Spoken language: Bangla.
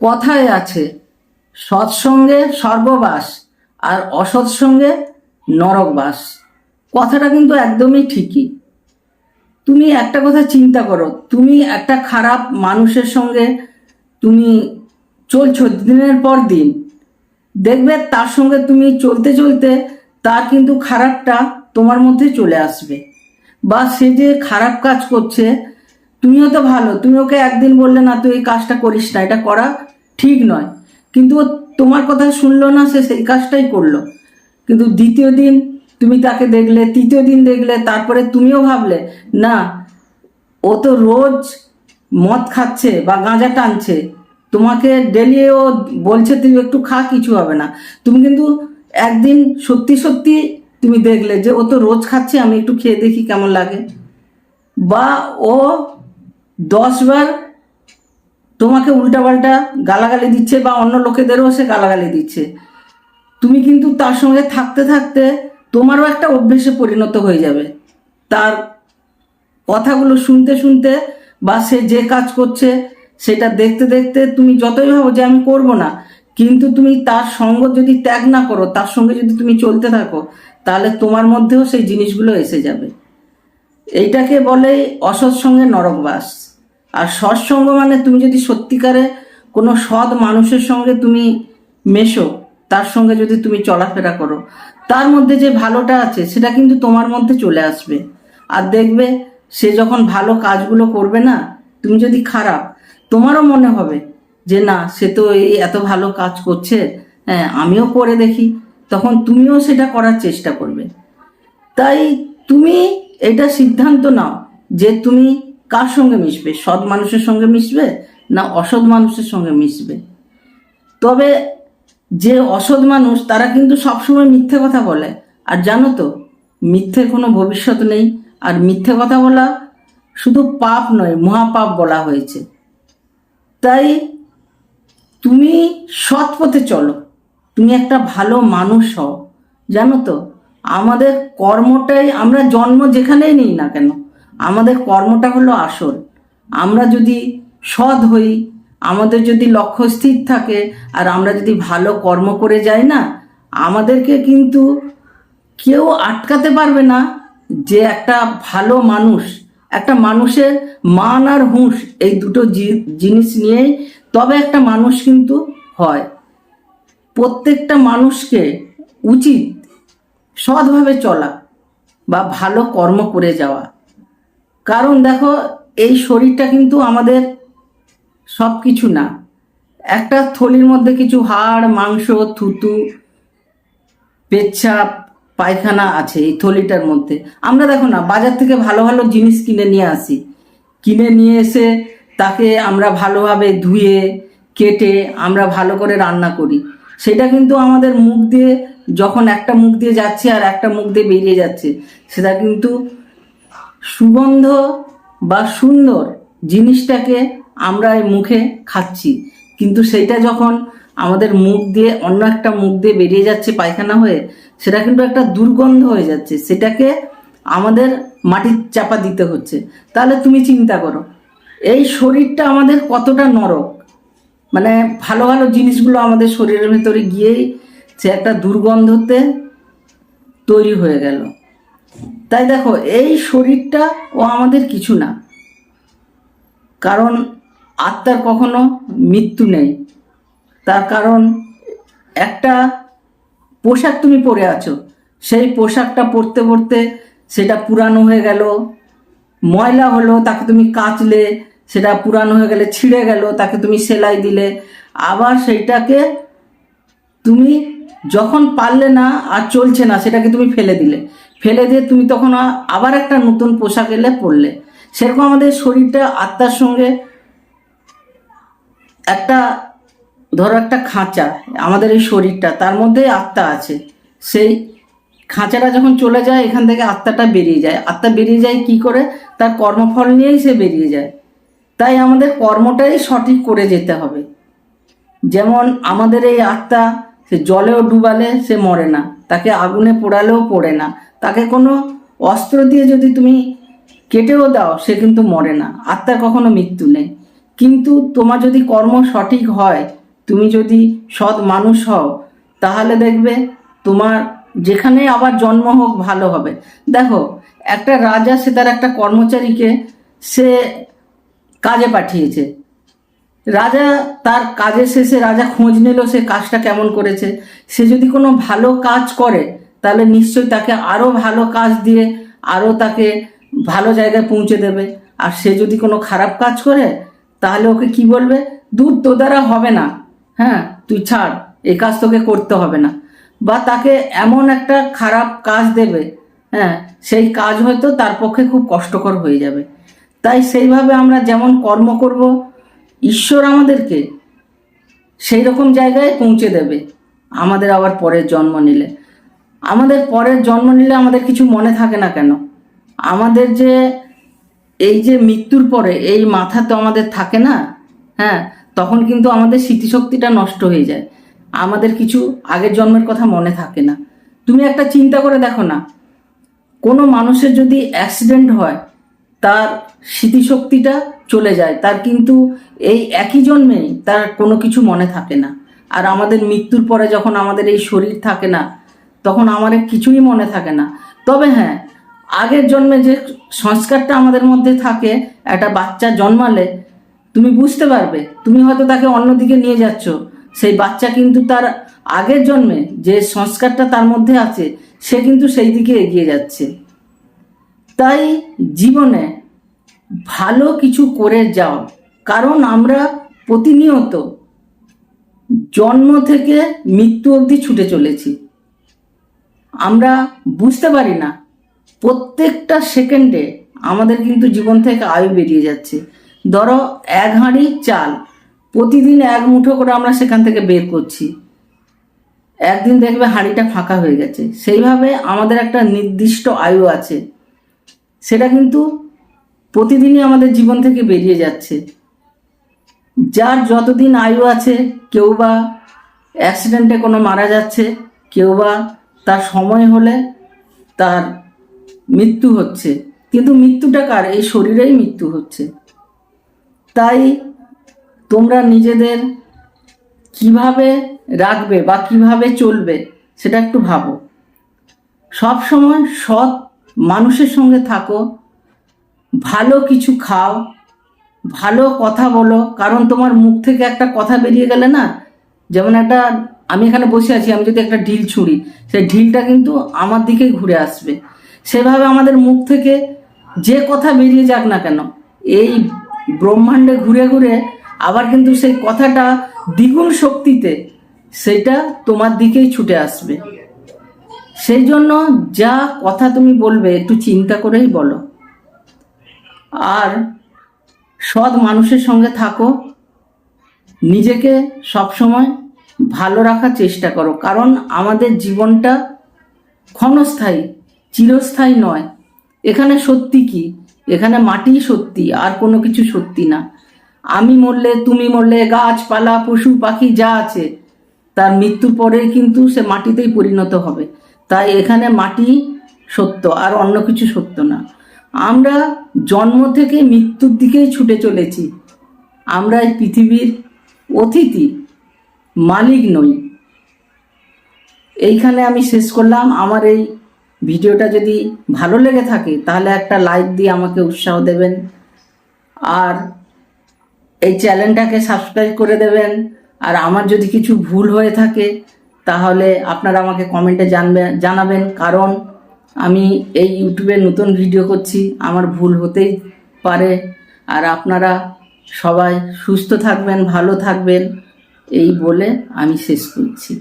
কথায় আছে সৎসঙ্গে স্বর্গবাস আর অসৎসঙ্গে নরকবাস। কথাটা কিন্তু একদমই ঠিকই। তুমি একটা কথা চিন্তা করো, তুমি একটা খারাপ মানুষের সঙ্গে তুমি চলছো দিনের পর দিন, দেখবে তার সঙ্গে তুমি চলতে চলতে তার কিন্তু খারাপটা তোমার মধ্যে চলে আসবে। বা সে যে খারাপ কাজ করছে, তুমিও তো ভালো, তুমি ওকে একদিন বললে না তুই এই কাজটা করিস না, এটা করা ঠিক নয়, কিন্তু ও তোমার কথা শুনলো না, সে সেই কাজটাই করলো। কিন্তু দ্বিতীয় দিন তুমি তাকে দেখলে, তৃতীয় দিন দেখলে, তারপরে তুমিও ভাবলে না ও তো রোজ মদ খাচ্ছে বা গাঁজা টানছে, তোমাকে ডেলি ও বলছে তুই একটু খা, কিছু হবে না। তুমি কিন্তু একদিন সত্যি সত্যি তুমি দেখলে যে ও তো রোজ খাচ্ছে, আমি একটু খেয়ে দেখি কেমন লাগে। বা ও 10 বার তোমাকে উল্টাপাল্টা গালাগালি দিচ্ছে বা অন্য লোকেদেরও সে গালাগালি দিচ্ছে, তুমি কিন্তু তার সঙ্গে থাকতে থাকতে তোমারও একটা অভ্যেসে পরিণত হয়ে যাবে। তার কথাগুলো শুনতে শুনতে বা সে যে কাজ করছে সেটা দেখতে দেখতে তুমি যতই ভাবো যে আমি করব না, কিন্তু তুমি তার সঙ্গ যদি ত্যাগ না করো, তার সঙ্গে যদি তুমি চলতে থাকো, তাহলে তোমার মধ্যেও সেই জিনিসগুলো এসে যাবে। এইটাকে বলে অসৎসঙ্গে নরকবাস। আর সৎসঙ্গ মানে তুমি যদি সত্যিকারে কোনো সৎ মানুষের সঙ্গে তুমি মেশো, তার সঙ্গে যদি তুমি চলাফেরা করো, তার মধ্যে যে ভালোটা আছে সেটা কিন্তু তোমার মধ্যে চলে আসবে। আর দেখবে সে যখন ভালো কাজগুলো করবে না, তুমি যদি খারাপ, তোমারও মনে হবে যে না সে তো এই এত ভালো কাজ করছে, হ্যাঁ আমিও করে দেখি, তখন তুমিও সেটা করার চেষ্টা করবে। তাই তুমি এটা সিদ্ধান্ত নাও যে তুমি কার সঙ্গে মিশবে, সৎ মানুষের সঙ্গে মিশবে না অসৎ মানুষের সঙ্গে মিশবে। তবে যে অসৎ মানুষ তারা কিন্তু সবসময় মিথ্যে কথা বলে, আর জানো তো মিথ্যের কোনো ভবিষ্যৎ নেই। আর মিথ্যে কথা বলা শুধু পাপ নয়, মহাপাপ বলা হয়েছে। তাই তুমি সৎ পথে চলো, তুমি একটা ভালো মানুষ হও। জানো তো আমাদের কর্মটাই, আমরা জন্ম যেখানেই নিই না কেন, আমাদের কর্মটা হলো আসল। আমরা যদি সৎ হই, আমাদের যদি লক্ষ্য স্থির থাকে, আর আমরা যদি ভালো কর্ম করে যাই না, আমাদেরকে কিন্তু কেউ আটকাতে পারবে না। যে একটা ভালো মানুষ, একটা মানুষের মান আর হুঁশ এই দুটো জিনিস নিয়েই তবে একটা মানুষ কিন্তু হয়। প্রত্যেকটা মানুষকে উচিত সৎভাবে চলা বা ভালো কর্ম করে যাওয়া। কারণ দেখো এই শরীরটা কিন্তু আমাদের সব কিছু না। একটা থলির মধ্যে কিছু হাড় মাংস থুতু পেচ্ছাপ পায়খানা আছে এই থলিটার মধ্যে। আমরা দেখো না বাজার থেকে ভালো ভালো জিনিস কিনে নিয়ে আসি, কিনে নিয়ে এসে তাকে আমরা ভালোভাবে ধুয়ে কেটে আমরা ভালো করে রান্না করি। সেটা কিন্তু আমাদের মুখ দিয়ে যখন একটা মুখ দিয়ে যাচ্ছে আর একটা মুখ দিয়ে বেরিয়ে যাচ্ছে, সেটা কিন্তু সুগন্ধ বা সুন্দর জিনিসটাকে আমরা মুখে খাচ্ছি, কিন্তু সেইটা যখন আমাদের মুখ দিয়ে অন্য একটা মুখ দিয়ে বেরিয়ে যাচ্ছে পায়খানা হয়ে, সেটা কিন্তু একটা দুর্গন্ধ হয়ে যাচ্ছে, সেটাকে আমাদের মাটির চাপা দিতে হচ্ছে। তাহলে তুমি চিন্তা করো এই শরীরটা আমাদের কতটা নরক। মানে ভালো ভালো জিনিসগুলো আমাদের শরীরের ভেতরে গিয়েই সে একটা দুর্গন্ধতে তৈরি হয়ে গেল। তাই দেখো এই শরীরটা ও আমাদের কিছু না, কারণ আত্মার কখনো মৃত্যু নেই। তার কারণ একটা পোশাক তুমি পরে আছো, সেই পোশাকটা পরতে পরতে সেটা পুরানো হয়ে গেল, ময়লা হলো, তাকে তুমি কাচলে, সেটা পুরানো হয়ে গেলে ছিঁড়ে গেল, তাকে তুমি সেলাই দিলে, আবার সেইটাকে তুমি যখন পারলে না আর চলছে না, সেটাকে তুমি ফেলে দিলে, ফেলে দিয়ে তুমি তখন আবার একটা নতুন পোশাক এলে পরলে। সেরকম আমাদের শরীরটা আত্মার সঙ্গে একটা, ধরো একটা খাঁচা, আমাদের এই শরীরটা তার মধ্যে আত্মা আছে, সেই খাঁচাটা যখন চলে যায় এখান থেকে আত্মাটা বেরিয়ে যায়। আত্মা বেরিয়ে যায় কি করে? তার কর্মফল নিয়েই সে বেরিয়ে যায়। তাই আমাদের কর্মটাই সঠিক করে যেতে হবে। যেমন আমাদের এই আত্মা, সে জলেও ডুবালে সে মরে না, তাকে আগুনে পোড়ালেও পড়ে না, তাকে কোনো অস্ত্র দিয়ে যদি তুমি কেটেও দাও সে কিন্তু মরে না। আত্মার কখনো মৃত্যু নেই। কিন্তু তোমার যদি কর্ম সঠিক হয়, তুমি যদি সৎ মানুষ হও, তাহলে দেখবে তোমার যেখানে আবার জন্ম হোক ভালো হবে। দেখো, একটা রাজা সে তার একটা কর্মচারীকে সে কাজে পাঠিয়েছে। রাজা তার কাজের শেষে রাজা খোঁজ নিল সে কাজটা কেমন করেছে। সে যদি কোনো ভালো কাজ করে তাহলে নিশ্চয়ই তাকে আরও ভালো কাজ দিয়ে আরও তাকে ভালো জায়গায় পৌঁছে দেবে। আর সে যদি কোনো খারাপ কাজ করে তাহলে ওকে কি বলবে, দূর তোর দ্বারা হবে না, হ্যাঁ তুই ছাড়, এই কাজ তোকে করতে হবে না। বা তাকে এমন একটা খারাপ কাজ দেবে, হ্যাঁ সেই কাজ হয়তো তার পক্ষে খুব কষ্টকর হয়ে যাবে। তাই সেইভাবে আমরা যেমন কর্ম করব, ঈশ্বর আমাদেরকে সেই রকম জায়গায় পৌঁছে দেবে। আমাদের আবার পরের জন্ম নিলে, আমাদের কিছু মনে থাকে না কেন? আমাদের যে এই যে মৃত্যুর পরে এই মাথা তো আমাদের থাকে না, হ্যাঁ তখন কিন্তু আমাদের স্মৃতিশক্তিটা নষ্ট হয়ে যায়, আমাদের কিছু আগের জন্মের কথা মনে থাকে না। তুমি একটা চিন্তা করে দেখো না, কোনো মানুষের যদি অ্যাক্সিডেন্ট হয় তার স্মৃতিশক্তিটা চলে যায়, তার কিন্তু এই একই জন্মেই তার কোনো কিছু মনে থাকে না। আর আমাদের মৃত্যুর পরে যখন আমাদের এই শরীর থাকে না, তখন আমাদের কিছুই মনে থাকে না। তবে হ্যাঁ, আগের জন্মে যে সংস্কারটা আমাদের মধ্যে থাকে, একটা বাচ্চা জন্মালে তুমি বুঝতে পারবে, তুমি হয়তো তাকে অন্যদিকে নিয়ে যাচ্ছ, সেই বাচ্চা কিন্তু তার আগের জন্মে যে সংস্কারটা তার মধ্যে আছে সে কিন্তু সেই দিকে এগিয়ে যাচ্ছে। তাই জীবনে ভালো কিছু করে যাও, কারণ আমরা প্রতিনিয়ত জন্ম থেকে মৃত্যু অবধি ছুটে চলেছি। আমরা বুঝতে পারি না, প্রত্যেকটা সেকেন্ডে আমাদের কিন্তু জীবন থেকে আয়ু বেরিয়ে যাচ্ছে। ধরো এক হাঁড়ি চাল প্রতিদিন এক মুঠো করে আমরা সেখান থেকে বের করছি, একদিন দেখবে হাঁড়িটা ফাঁকা হয়ে গেছে। সেইভাবে আমাদের একটা নির্দিষ্ট আয়ু আছে, সেটা কিন্তু প্রতিদিনই আমাদের জীবন থেকে বেরিয়ে যাচ্ছে। যার যতদিন আয়ু আছে, কেউ বা অ্যাক্সিডেন্টে কোনো মারা যাচ্ছে, কেউ বা তার সময় হলে তার মৃত্যু হচ্ছে, কিন্তু মৃত্যুটা কার? এই শরীরেই মৃত্যু হচ্ছে। তাই তোমরা নিজেদের কিভাবে রাখবে বা কিভাবে চলবে সেটা একটু ভাবো। সব সময় সৎ মানুষের সঙ্গে থাকো, ভালো কিছু খাও, ভালো কথা বলো, কারণ তোমার মুখ থেকে একটা কথা বেরিয়ে গেলে না, যেমন আমি এখানে বসে আছি, আমি যদি একটা ঢিল ছুঁড়ি, সেই ঢিলটা কিন্তু আমার দিকেই ঘুরে আসবে। সেভাবে আমাদের মুখ থেকে যে কথা বেরিয়ে যাক না কেন, এই ব্রহ্মাণ্ডে ঘুরে ঘুরে আবার কিন্তু সেই কথাটা দ্বিগুণ শক্তিতে সেটা তোমার দিকেই ছুটে আসবে। সেই জন্য যা কথা তুমি বলবে একটু চিন্তা করেই বলো, আর সৎ মানুষের সঙ্গে থাকো, নিজেকে সবসময় ভালো রাখার চেষ্টা করো, কারণ আমাদের জীবনটা ক্ষণস্থায়ী, চিরস্থায়ী নয়। এখানে সত্যি কি? এখানে মাটি সত্যি, আর কোনো কিছু সত্যি না। আমি মরলে, তুমি মরলে, গাছপালা পশু পাখি যা আছে তার মৃত্যুর পরে কিন্তু সে মাটিতেই পরিণত হবে। তাই এখানে মাটি সত্য, আর অন্য কিছু সত্য না। আমরা জন্ম থেকে মৃত্যুর দিকেই ছুটে চলেছি। আমরা এই পৃথিবীর অতিথি, মালিক নই। এইখানে আমি শেষ করলাম। আমার এই ভিডিওটা যদি ভালো লেগে থাকে তাহলে একটা লাইক দিয়ে আমাকে উৎসাহ দেবেন, আর এই চ্যানেলটাকে সাবস্ক্রাইব করে দেবেন। আর আমার যদি কিছু ভুল হয়ে থাকে তাহলে আপনারা আমাকে কমেন্টে জানাবেন, কারণ আমি এই ইউটিউবে নতুন ভিডিও করছি, আমার ভুল হতেই পারে। আর আপনারা সবাই সুস্থ থাকবেন, ভালো থাকবেন, এই বলে আমি শেষ করছি।